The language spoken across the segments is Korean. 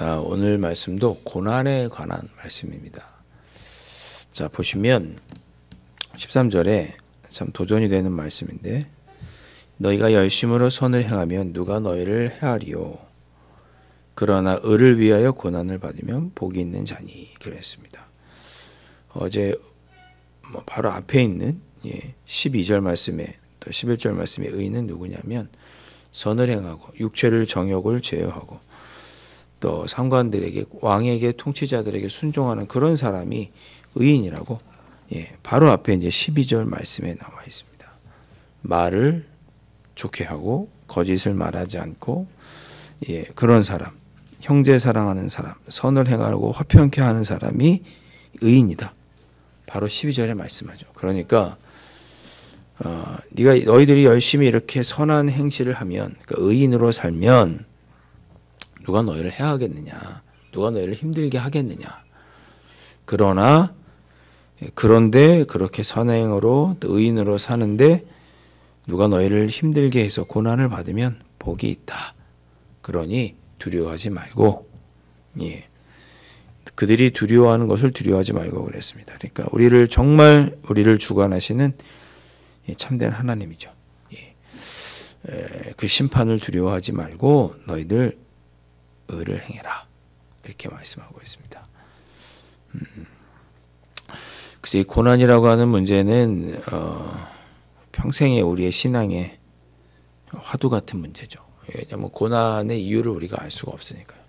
자, 오늘 말씀도 고난에 관한 말씀입니다. 자, 보시면 13절에 참 도전이 되는 말씀인데, 너희가 열심으로 선을 행하면 누가 너희를 해하리요. 그러나 의를 위하여 고난을 받으면 복이 있는 자니. 그랬습니다. 어제 바로 앞에 있는 12절 말씀에 또 11절 말씀에 의인은 누구냐면, 선을 행하고 육체를 정욕을 제어하고 또 상관들에게, 왕에게, 통치자들에게 순종하는 그런 사람이 의인이라고 바로 앞에 이제 12절 말씀에 나와 있습니다. 말을 좋게 하고 거짓을 말하지 않고 그런 사람, 형제 사랑하는 사람, 선을 행하고 화평케 하는 사람이 의인이다. 바로 12절에 말씀하죠. 그러니까 너희들이 열심히 이렇게 선한 행실을 하면, 그러니까 의인으로 살면 누가 너희를 해하겠느냐, 누가 너희를 힘들게 하겠느냐. 그런데 그렇게 선행으로 또 의인으로 사는데 누가 너희를 힘들게 해서 고난을 받으면 복이 있다. 그러니 두려워하지 말고, 그들이 두려워하는 것을 두려워하지 말고 그랬습니다. 그러니까 우리를 주관하시는 참된 하나님이죠. 그 심판을 두려워하지 말고 너희들 의를 행해라, 이렇게 말씀하고 있습니다. 그래서 이 고난이라고 하는 문제는 평생의 우리의 신앙의 화두 같은 문제죠. 왜냐하면 고난의 이유를 우리가 알 수가 없으니까요.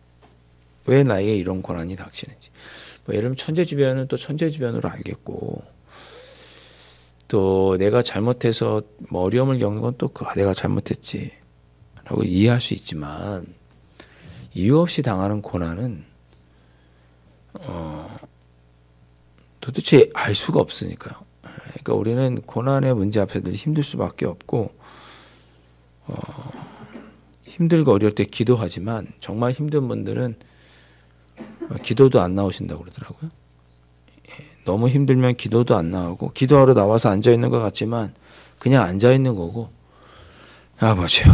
왜 나에게 이런 고난이 닥치는지. 예를 들면 천재지변은 또 천재지변으로 알겠고, 또 내가 잘못해서 어려움을 겪는 건 또 내가 잘못했지 라고 이해할 수 있지만, 이유 없이 당하는 고난은 도대체 알 수가 없으니까요. 그러니까 우리는 고난의 문제 앞에서 힘들 수밖에 없고, 힘들고 어려울 때 기도하지만 정말 힘든 분들은 기도도 안 나오신다고 그러더라고요. 너무 힘들면 기도도 안 나오고, 기도하러 나와서 앉아있는 것 같지만 그냥 앉아있는 거고, 아버지요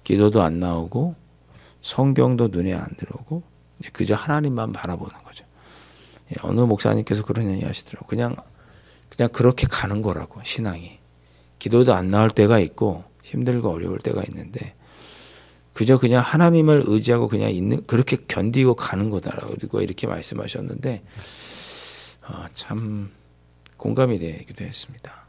기도도 안 나오고 성경도 눈에 안 들어오고 그저 하나님만 바라보는 거죠. 어느 목사님께서 그런 얘기 하시더라고요. 그냥 그렇게 가는 거라고, 신앙이. 기도도 안 나올 때가 있고 힘들고 어려울 때가 있는데 그냥 하나님을 의지하고 그렇게 견디고 가는 거다라고 이렇게 말씀하셨는데 참 공감이 되기도 했습니다.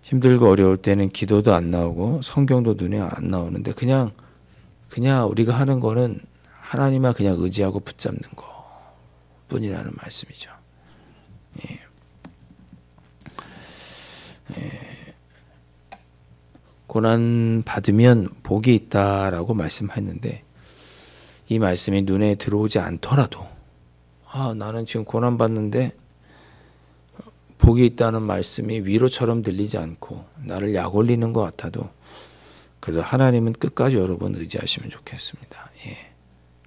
힘들고 어려울 때는 기도도 안 나오고 성경도 눈에 안 나오는데 그냥 우리가 하는 거는 하나님만 그냥 의지하고 붙잡는 거 뿐이라는 말씀이죠. 고난 받으면 복이 있다라고 말씀했는데, 이 말씀이 눈에 들어오지 않더라도, 나는 지금 고난 받는데 복이 있다는 말씀이 위로처럼 들리지 않고 나를 약 올리는 것 같아도, 그래도 하나님은 끝까지 여러분 의지하시면 좋겠습니다.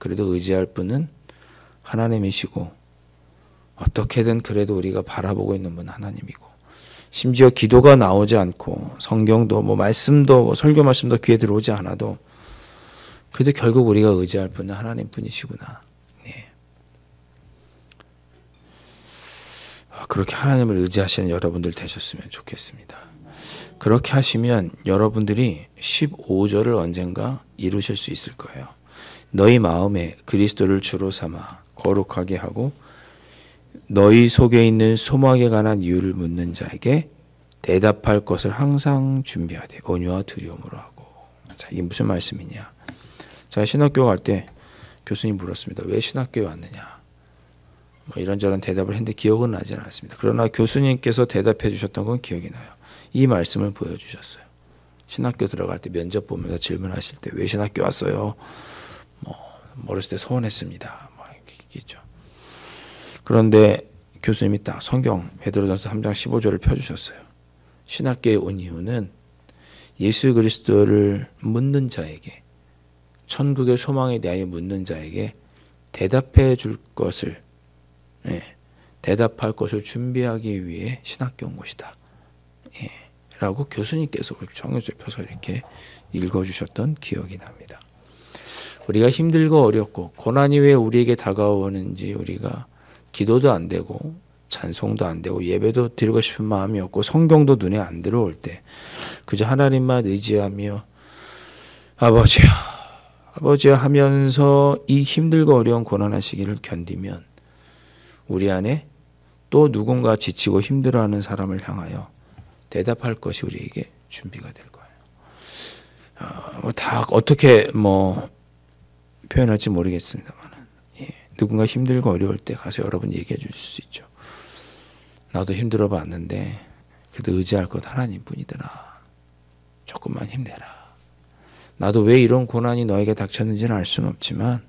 그래도 의지할 분은 하나님이시고, 어떻게든 그래도 우리가 바라보고 있는 분은 하나님이고, 심지어 기도가 나오지 않고 성경도 말씀도 설교 말씀도 귀에 들어오지 않아도 그래도 결국 우리가 의지할 분은 하나님 분이시구나. 그렇게 하나님을 의지하시는 여러분들 되셨으면 좋겠습니다. 그렇게 하시면 여러분들이 15절을 언젠가 이루실 수 있을 거예요. 너희 마음에 그리스도를 주로 삼아 거룩하게 하고 너희 속에 있는 소망에 관한 이유를 묻는 자에게 대답할 것을 항상 준비하되 온유와 두려움으로 하고. 자, 이게 무슨 말씀이냐. 제가 신학교 갈 때 교수님 물었습니다. 왜 신학교에 왔느냐. 이런저런 대답을 했는데 기억은 나지 않았습니다. 그러나 교수님께서 대답해 주셨던 건 기억이 나요. 이 말씀을 보여주셨어요. 신학교 들어갈 때 면접 보면서 질문하실 때 왜 신학교 왔어요? 어렸을 때 서운했습니다. 이렇게 있죠. 그런데 교수님이 딱 성경 베드로전서 3장 15절을 펴주셨어요. 신학교에 온 이유는 예수 그리스도를 묻는 자에게, 천국의 소망에 대하여 묻는 자에게 대답해 줄 것을, 대답할 것을 준비하기 위해 신학교 온 것이다. 라고 교수님께서 정해져 펴서 이렇게 읽어주셨던 기억이 납니다. 우리가 힘들고 어렵고 고난이 왜 우리에게 다가오는지 우리가 기도도 안 되고 찬송도 안 되고 예배도 드리고 싶은 마음이 없고 성경도 눈에 안 들어올 때 그저 하나님만 의지하며 아버지야 하면서 이 힘들고 어려운 고난의 시기를 견디면 우리 안에 또 누군가 지치고 힘들어하는 사람을 향하여 대답할 것이 우리에게 준비가 될 거예요. 다 어떻게 표현할지 모르겠습니다만 누군가 힘들고 어려울 때 가서 여러분 얘기해 주실 수 있죠. 나도 힘들어 봤는데 그래도 의지할 것 하나님 뿐이더라. 조금만 힘내라. 나도 왜 이런 고난이 너에게 닥쳤는지는 알 수는 없지만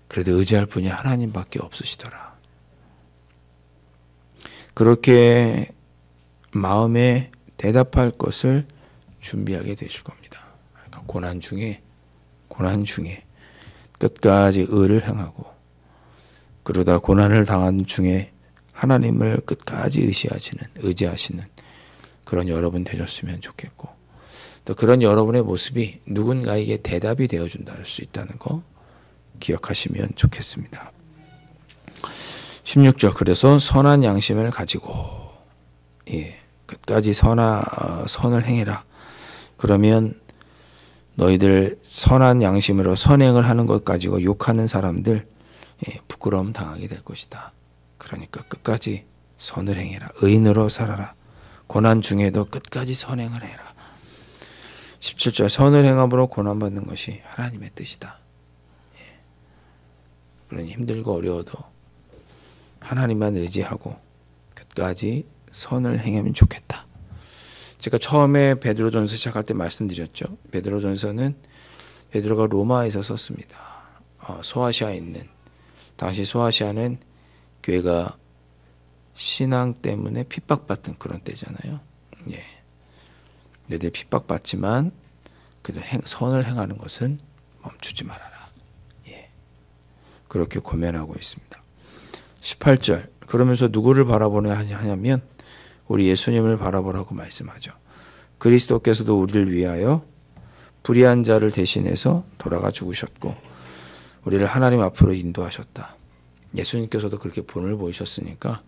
그래도 의지할 분이 하나님밖에 없으시더라. 그렇게 마음에 대답할 것을 준비하게 되실 겁니다. 그러니까 고난 중에 끝까지 의를 행하고 그러다 고난을 당한 중에 하나님을 끝까지 의지하시는 그런 여러분 되셨으면 좋겠고 또 그런 여러분의 모습이 누군가에게 대답이 되어준다 할 수 있다는 거 기억하시면 좋겠습니다. 16절 그래서 선한 양심을 가지고 끝까지 선을 행해라. 그러면 너희들 선한 양심으로 선행을 하는 것 가지고 욕하는 사람들 부끄러움 당하게 될 것이다. 그러니까 끝까지 선을 행해라. 의인으로 살아라. 고난 중에도 끝까지 선행을 해라. 17절 선을 행함으로 고난받는 것이 하나님의 뜻이다. 그러니 힘들고 어려워도 하나님만 의지하고 끝까지 선을 행하면 좋겠다. 제가 처음에 베드로전서 시작할 때 말씀드렸죠. 베드로전서는 베드로가 로마에서 썼습니다. 소아시아에 있는 당시 소아시아는 교회가 신앙 때문에 핍박받던 그런 때잖아요. 너희들 핍박받지만 그래도 선을 행하는 것은 멈추지 말아라. 그렇게 고면하고 있습니다. 18절 그러면서 누구를 바라보냐 하냐면 우리 예수님을 바라보라고 말씀하죠. 그리스도께서도 우리를 위하여 불의한 자를 대신해서 돌아가 죽으셨고 우리를 하나님 앞으로 인도하셨다. 예수님께서도 그렇게 본을 보이셨으니까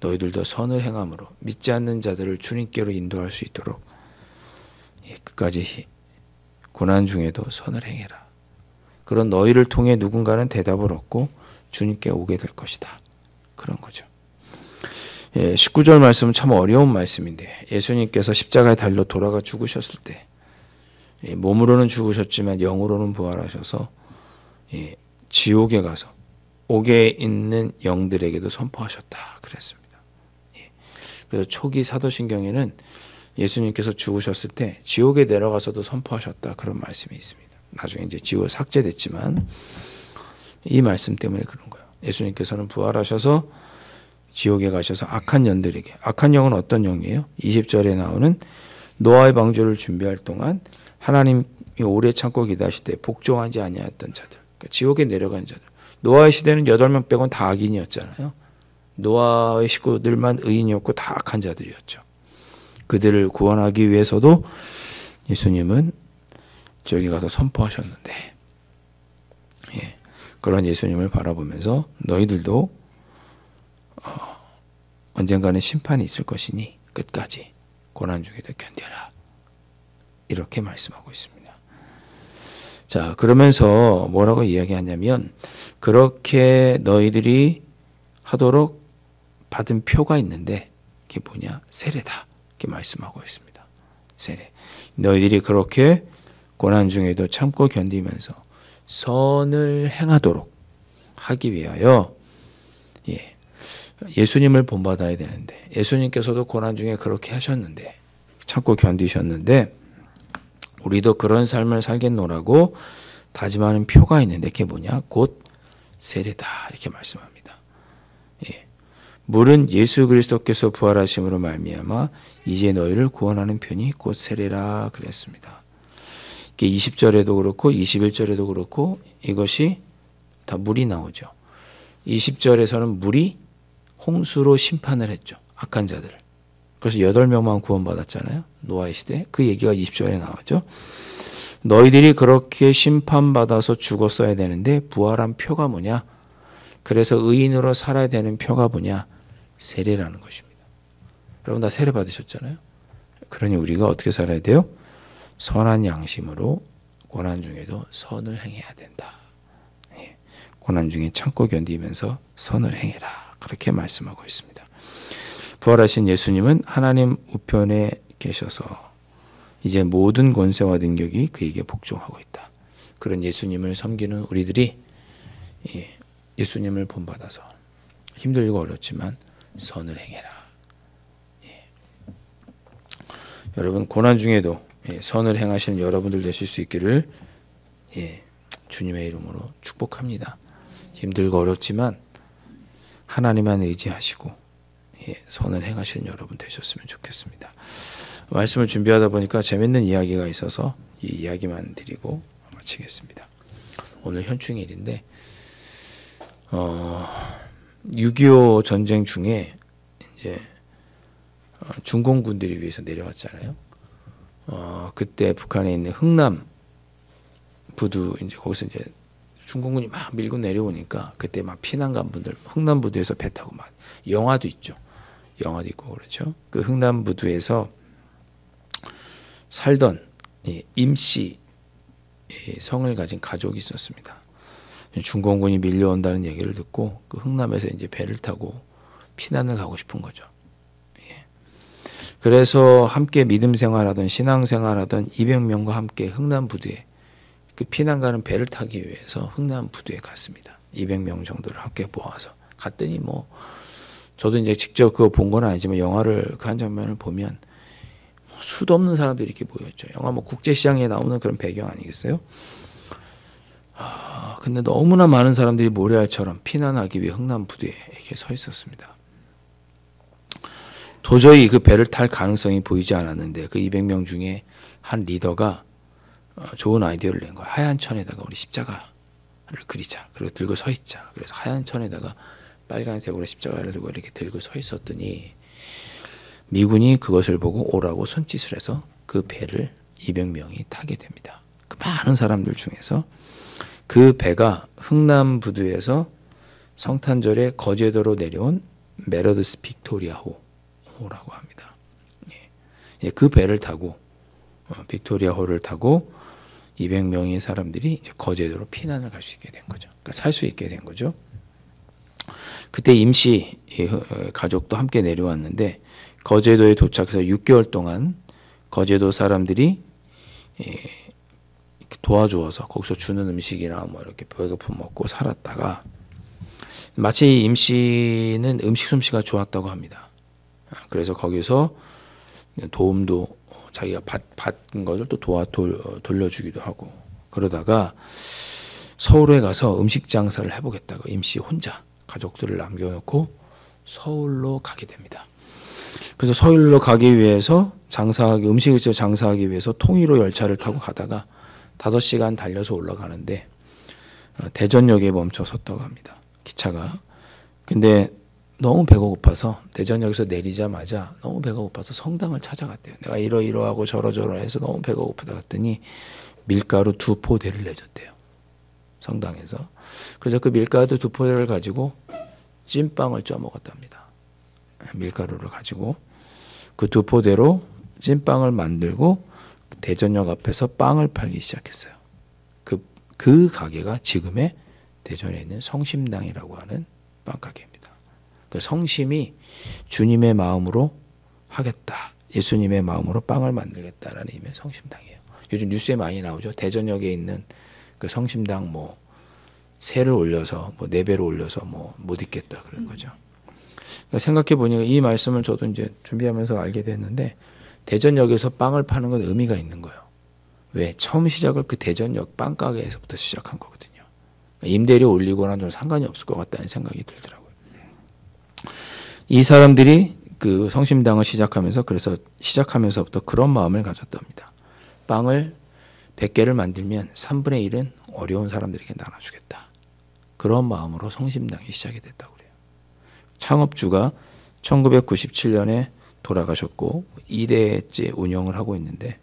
너희들도 선을 행함으로 믿지 않는 자들을 주님께로 인도할 수 있도록 끝까지 고난 중에도 선을 행해라. 그런 너희를 통해 누군가는 대답을 얻고 주님께 오게 될 것이다. 그런 거죠. 19절 말씀은 참 어려운 말씀인데 예수님께서 십자가에 달려 돌아가 죽으셨을 때 몸으로는 죽으셨지만 영으로는 부활하셔서 지옥에 가서 옥에 있는 영들에게도 선포하셨다 그랬습니다. 그래서 초기 사도신경에는 예수님께서 죽으셨을 때 지옥에 내려가서도 선포하셨다 그런 말씀이 있습니다. 나중에 이제 지옥에 삭제됐지만 이 말씀 때문에 그런 거예요. 예수님께서는 부활하셔서 지옥에 가셔서 악한 영들에게, 악한 영은 어떤 영이에요? 20절에 나오는 노아의 방주를 준비할 동안 하나님이 오래 참고 기다리실 때 복종하지 아니하였던 자들, 그러니까 지옥에 내려간 자들. 노아의 시대는 8명 빼고는 다 악인이었잖아요. 노아의 식구들만 의인이었고 다 악한 자들이었죠. 그들을 구원하기 위해서도 예수님은 저기 가서 선포하셨는데 그런 예수님을 바라보면서 너희들도 언젠가는 심판이 있을 것이니 끝까지 고난 중에도 견뎌라. 이렇게 말씀하고 있습니다. 자, 그러면서 뭐라고 이야기하냐면 그렇게 너희들이 하도록 받은 표가 있는데 그게 뭐냐? 세례다. 이렇게 말씀하고 있습니다. 세례. 너희들이 그렇게 고난 중에도 참고 견디면서 선을 행하도록 하기 위하여 예수님을 본받아야 되는데 예수님께서도 고난 중에 그렇게 하셨는데 참고 견디셨는데 우리도 그런 삶을 살겠노라고 다짐하는 표가 있는데 그게 뭐냐? 곧 세례다 이렇게 말씀합니다. 물은 예수 그리스도께서 부활하심으로 말미암아 이제 너희를 구원하는 편이 곧 세례라 그랬습니다. 20절에도 그렇고 21절에도 그렇고 이것이 다 물이 나오죠. 20절에서는 물이 홍수로 심판을 했죠. 악한 자들. 그래서 8명만 구원받았잖아요. 노아의 시대. 그 얘기가 20절에 나오죠. 너희들이 그렇게 심판받아서 죽었어야 되는데 부활한 표가 뭐냐? 그래서 의인으로 살아야 되는 표가 뭐냐? 세례라는 것입니다. 여러분 다 세례 받으셨잖아요. 그러니 우리가 어떻게 살아야 돼요? 선한 양심으로 고난 중에도 선을 행해야 된다. 고난 중에 참고 견디면서 선을 행해라. 그렇게 말씀하고 있습니다. 부활하신 예수님은 하나님 우편에 계셔서 이제 모든 권세와 능력이 그에게 복종하고 있다. 그런 예수님을 섬기는 우리들이 예수님을 본받아서 힘들고 어렵지만 선을 행해라. 여러분 고난 중에도 선을 행하시는 여러분들 되실 수 있기를 주님의 이름으로 축복합니다. 힘들고 어렵지만 하나님만 의지하시고 선을 행하시는 여러분 되셨으면 좋겠습니다. 말씀을 준비하다 보니까 재밌는 이야기가 있어서 이 이야기만 드리고 마치겠습니다. 오늘 현충일인데 6.25 전쟁 중에 이제 중공군들이 위에서 내려왔잖아요. 그때 북한에 있는 흥남 부두 이제 거기서 이제 중공군이 막 밀고 내려오니까 그때 막 피난간 분들 흥남 부두에서 배 타고 막 영화도 있죠. 영화도 있고 그렇죠. 그 흥남 부두에서 살던 임씨 성을 가진 가족이 있었습니다. 중공군이 밀려온다는 얘기를 듣고 그 흥남에서 이제 배를 타고 피난을 가고 싶은 거죠. 그래서 함께 믿음 생활하던 신앙 생활하던 200명과 함께 흥남 부두에 그 피난 가는 배를 타기 위해서 흥남 부두에 갔습니다. 200명 정도를 함께 모아서 갔더니 뭐 저도 이제 직접 그거 본 건 아니지만 영화를 그 한 장면을 보면 수도 없는 사람들이 이렇게 모였죠. 영화 뭐 국제시장에 나오는 그런 배경 아니겠어요? 근데 너무나 많은 사람들이 모래알처럼 피난하기 위해 흥남 부두에 이렇게 서 있었습니다. 도저히 그 배를 탈 가능성이 보이지 않았는데 그 200명 중에 한 리더가 좋은 아이디어를 낸 거예요. 하얀 천에다가 우리 십자가를 그리자. 그리고 들고 서 있자. 그래서 하얀 천에다가 빨간색으로 십자가를 들고 이렇게 들고 서 있었더니 미군이 그것을 보고 오라고 손짓을 해서 그 배를 200명이 타게 됩니다. 그 많은 사람들 중에서 그 배가 흥남 부두에서 성탄절에 거제도로 내려온 메러드스 빅토리아호라고 합니다. 그 배를 타고 빅토리아호를 타고 200명의 사람들이 이제 거제도로 피난을 갈 수 있게 된 거죠. 그러니까 살 수 있게 된 거죠. 그때 임시 가족도 함께 내려왔는데 거제도에 도착해서 6개월 동안 거제도 사람들이 도와주어서 거기서 주는 음식이나 뭐 이렇게 배고픔 먹고 살았다가 마치 임씨는 음식 솜씨가 좋았다고 합니다. 그래서 거기서 도움도 자기가 받은 것을 또 돌려주기도 하고 그러다가 서울에 가서 음식 장사를 해보겠다고 임씨 혼자 가족들을 남겨놓고 서울로 가게 됩니다. 그래서 서울로 가기 위해서 음식을 장사하기 위해서 통일호 열차를 타고 가다가 5시간 달려서 올라가는데 대전역에 멈춰 섰다고 합니다. 기차가. 근데 너무 배가 고파서 대전역에서 내리자마자 너무 배가 고파서 성당을 찾아갔대요. 내가 이러이러하고 저러저러해서 너무 배가 고프다 했더니 밀가루 2포대를 내줬대요. 성당에서. 그래서 그 밀가루 2포대를 가지고 찐빵을 쪄 먹었답니다. 밀가루를 가지고 그 2포대로 찐빵을 만들고 대전역 앞에서 빵을 팔기 시작했어요. 그 가게가 지금의 대전에 있는 성심당이라고 하는 빵가게입니다. 그 성심이 주님의 마음으로 하겠다. 예수님의 마음으로 빵을 만들겠다라는 의미의 성심당이에요. 요즘 뉴스에 많이 나오죠. 대전역에 있는 그 성심당 뭐 세를 올려서 뭐 4배로 올려서 뭐 못 있겠다 그런 거죠. 그러니까 생각해 보니까 이 말씀을 저도 이제 준비하면서 알게 됐는데 대전역에서 빵을 파는 건 의미가 있는 거예요. 왜? 처음 시작을 그 대전역 빵가게에서부터 시작한 거거든요. 임대료 올리거나 좀 상관이 없을 것 같다는 생각이 들더라고요. 이 사람들이 그 성심당을 그래서 시작하면서부터 그런 마음을 가졌답니다. 빵을 100개를 만들면 3분의 1은 어려운 사람들에게 나눠주겠다. 그런 마음으로 성심당이 시작이 됐다고 그래요. 창업주가 1997년에 돌아가셨고 2대째 운영을 하고 있는데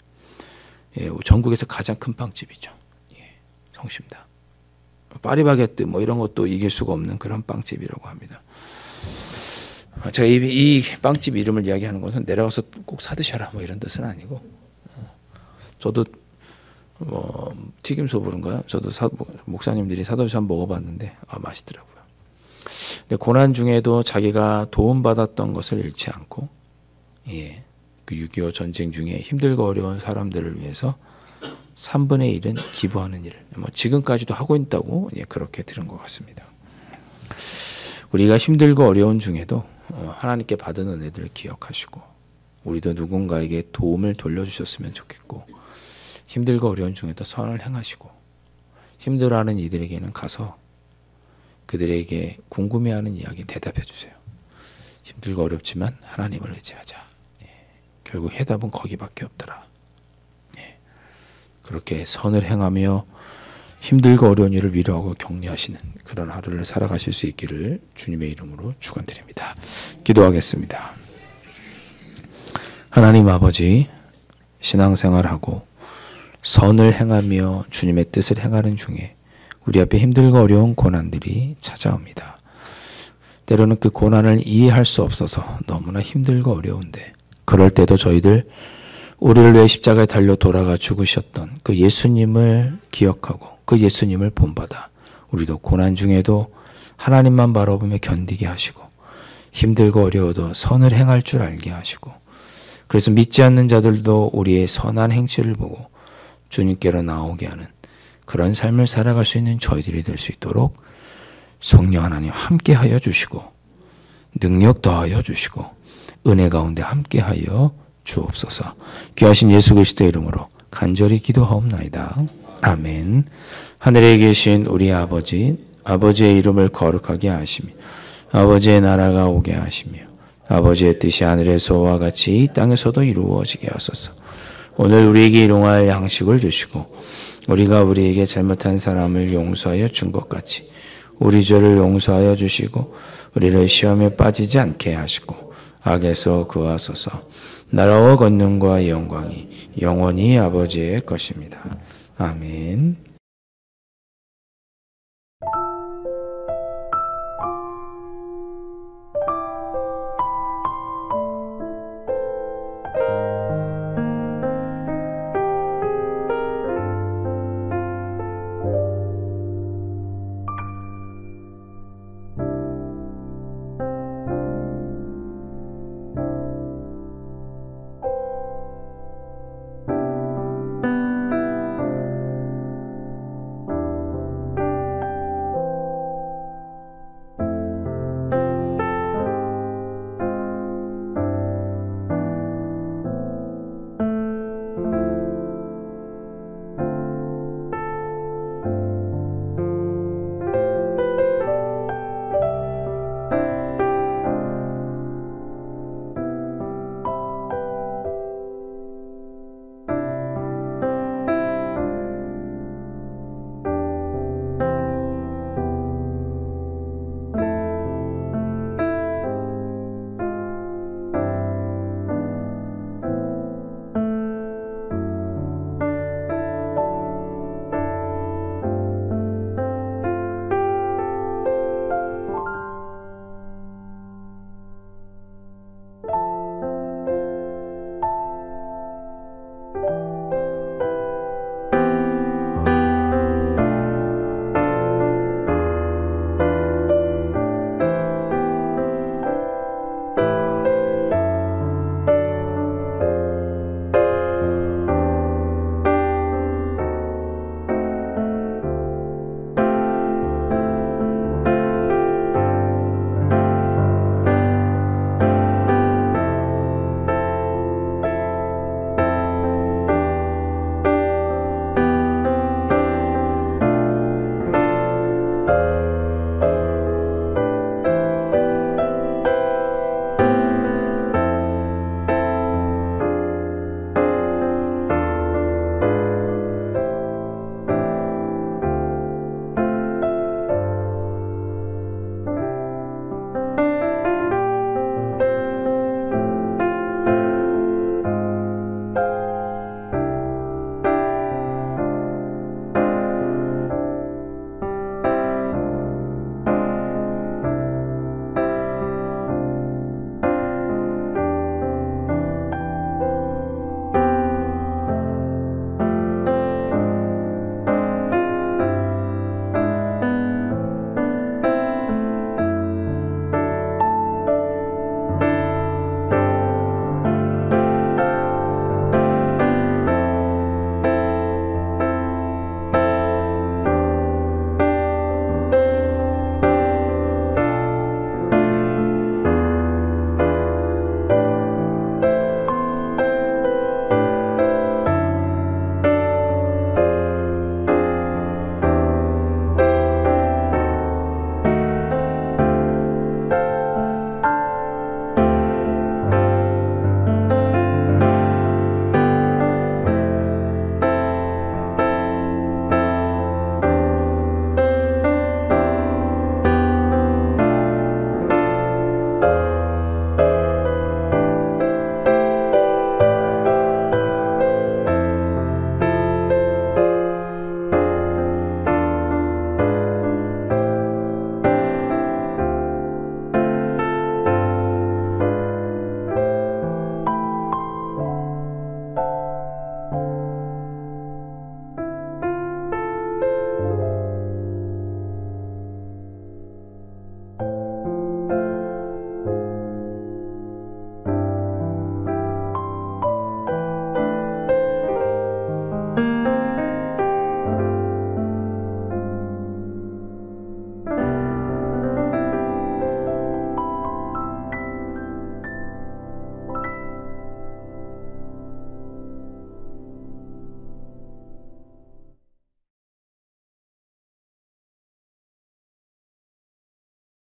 예, 전국에서 가장 큰 빵집이죠. 예, 성심당. 파리바게뜨 뭐 이런 것도 이길 수가 없는 그런 빵집이라고 합니다. 제가 이 빵집 이름을 이야기하는 것은 내려가서 꼭 사드셔라 뭐 이런 뜻은 아니고, 저도 뭐 튀김소보른가요? 저도 목사님들이 사다 주셔서 한번 먹어봤는데 맛있더라고요. 근데 고난 중에도 자기가 도움받았던 것을 잃지 않고, 예, 그 6.25 전쟁 중에 힘들고 어려운 사람들을 위해서 3분의 1은 기부하는 일을 뭐 지금까지도 하고 있다고, 예, 그렇게 들은 것 같습니다. 우리가 힘들고 어려운 중에도 하나님께 받은 은혜들을 기억하시고, 우리도 누군가에게 도움을 돌려주셨으면 좋겠고, 힘들고 어려운 중에도 선을 행하시고, 힘들어하는 이들에게는 가서 그들에게 궁금해하는 이야기 대답해 주세요. 힘들고 어렵지만 하나님을 의지하자. 예, 결국 해답은 거기밖에 없더라. 예, 그렇게 선을 행하며 힘들고 어려운 일을 위로하고 격려하시는 그런 하루를 살아가실 수 있기를 주님의 이름으로 축원드립니다. 기도하겠습니다. 하나님 아버지, 신앙생활하고 선을 행하며 주님의 뜻을 행하는 중에 우리 앞에 힘들고 어려운 고난들이 찾아옵니다. 때로는 그 고난을 이해할 수 없어서 너무나 힘들고 어려운데, 그럴 때도 저희들 우리를 위해 십자가에 달려 돌아가 죽으셨던 그 예수님을 기억하고 그 예수님을 본받아 우리도 고난 중에도 하나님만 바라보며 견디게 하시고, 힘들고 어려워도 선을 행할 줄 알게 하시고, 그래서 믿지 않는 자들도 우리의 선한 행실을 보고 주님께로 나오게 하는 그런 삶을 살아갈 수 있는 저희들이 될 수 있도록 성령 하나님 함께하여 주시고, 능력 더하여 주시고, 은혜 가운데 함께하여 주옵소서. 귀하신 예수 그리스도의 이름으로 간절히 기도하옵나이다. 아멘. 하늘에 계신 우리 아버지, 아버지의 이름을 거룩하게 하시며 아버지의 나라가 오게 하시며 아버지의 뜻이 하늘에서와 같이 이 땅에서도 이루어지게 하소서. 오늘 우리에게 일용할 양식을 주시고, 우리가 우리에게 잘못한 사람을 용서하여 준 것 같이 우리 죄를 용서하여 주시고, 우리를 시험에 빠지지 않게 하시고 악에서 구하소서. 나라와 권능과 영광이 영원히 아버지의 것입니다. 아멘.